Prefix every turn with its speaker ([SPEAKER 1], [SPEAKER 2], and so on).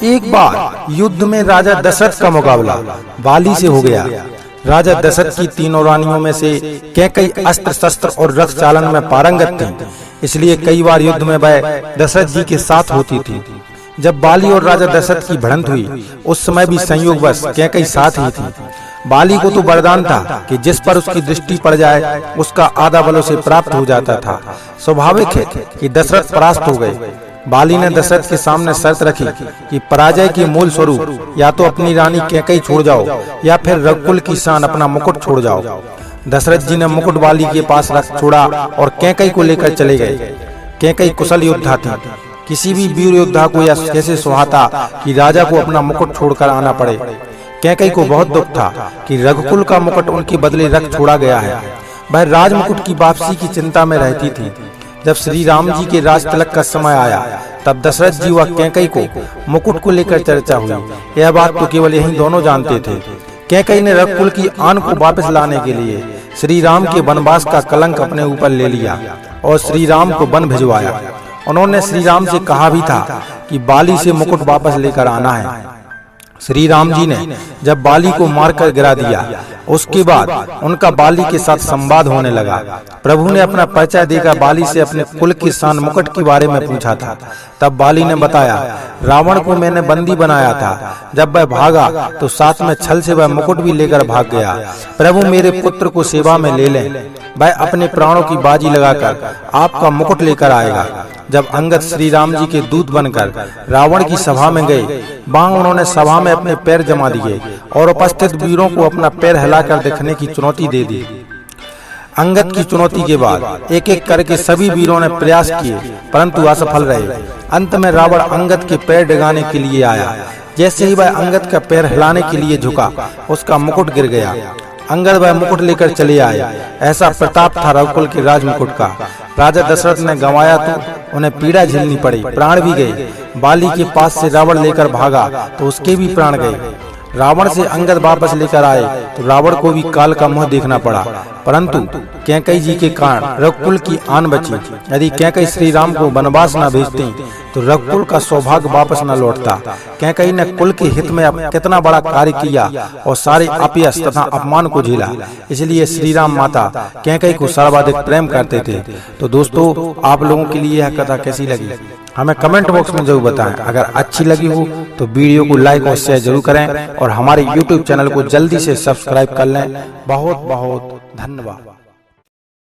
[SPEAKER 1] एक बार युद्ध में राजा दशरथ का मुकाबला बाली से हो गया। राजा दशरथ की तीनों रानियों में से कैकेयी अस्त्र शस्त्र और रथ चालन में पारंगत थी, इसलिए कई बार युद्ध में वह दशरथ जी के साथ होती थी। जब बाली और राजा दशरथ की भिड़ंत हुई, उस समय भी संयोगवश कैकेयी साथ ही थी। बाली को तो वरदान था कि जिस पर उसकी दृष्टि पड़ जाए उसका आधा बल उसे प्राप्त हो जाता था। स्वाभाविक है कि दशरथ परास्त हो गए। बाली ने दशरथ के सामने शर्त रखी कि पराजय के मूल स्वरूप या तो अपनी रानी कैकेयी छोड़ जाओ या फिर रघुकुल की शान अपना मुकुट छोड़ जाओ। दशरथ जी ने मुकुट बाली के पास रख छोड़ा और कैकेयी को लेकर चले गए। कैकेयी कुशल योद्धा थी। किसी भी वीर योद्धा को यह कैसे सुहाता कि राजा को अपना मुकुट छोड़कर आना पड़े। कैकेयी को बहुत दुख था कि रघुकुल का मुकुट उनके बदले रख छोड़ा गया है। वह राजमुकुट की वापसी की चिंता में रहती थी। जब श्री राम जी के राज तिलक का समय आया, तब दशरथ जी व कैकेयी को मुकुट को लेकर चर्चा हुई। यह बात तो केवल यही दोनों जानते थे। कैकेयी ने रघुकुल की आन को वापस लाने के लिए श्री राम के वनवास का कलंक अपने ऊपर ले लिया और श्री राम को वन भिजवाया। उन्होंने श्री राम से कहा भी था कि बाली से मुकुट वापस लेकर आना है। श्री राम जी ने जब बाली को मारकर गिरा दिया, उसके बाद उनका बाली के साथ संवाद होने लगा। प्रभु ने अपना परिचय देकर बाली से अपने कुल के शान मुकुट के बारे में पूछा था। तब बाली ने बताया, रावण को मैंने बंदी बनाया था। जब वह भागा तो साथ में छल से वह मुकुट भी लेकर भाग गया। प्रभु मेरे पुत्र को सेवा में ले लें, वह अपने प्राणों की बाजी लगाकर आपका मुकुट लेकर आएगा। जब अंगद श्री राम जी के दूत बनकर रावण की सभा में गए, वहां उन्होंने सभा में अपने पैर जमा दिए और उपस्थित वीरों को अपना पैर हिलाकर दिखने की चुनौती दे दी। अंगद की चुनौती के बाद एक एक करके सभी वीरों ने प्रयास किए, परंतु असफल रहे। अंत में रावण अंगद के पैर डिगाने के लिए आया। जैसे ही वह अंगद का पैर हिलाने के लिए झुका, उसका मुकुट गिर गया। अंगद वह मुकुट लेकर चले आए। ऐसा प्रताप था रघुकुल के राज मुकुट का। राजा दशरथ ने गंवाया तो उन्हें पीड़ा झेलनी पड़ी, प्राण भी गए। बाली के पास से रावण लेकर भागा तो उसके भी प्राण गए। रावण से अंगद वापस लेकर आए तो रावण को भी काल का मुंह देखना पड़ा, परंतु कैकेयी जी के कारण रघुकुल की आन बची। यदि कैकेयी श्री राम को वनवास न भेजती तो रघुकुल का सौभाग्य वापस न लौटता। कैकेयी ने कुल के हित में कितना बड़ा कार्य किया और सारे अपयश तथा अपमान को झेला। इसलिए श्री राम माता कैकेयी को सर्वाधिक प्रेम करते थे। तो दोस्तों, आप लोगों के लिए यह कथा कैसी लगी हमें कमेंट बॉक्स में जरूर बताएं। अगर अच्छी लगी हो तो वीडियो को लाइक और शेयर जरूर करें और हमारे YouTube चैनल को जल्दी से सब्सक्राइब कर लें। बहुत बहुत धन्यवाद।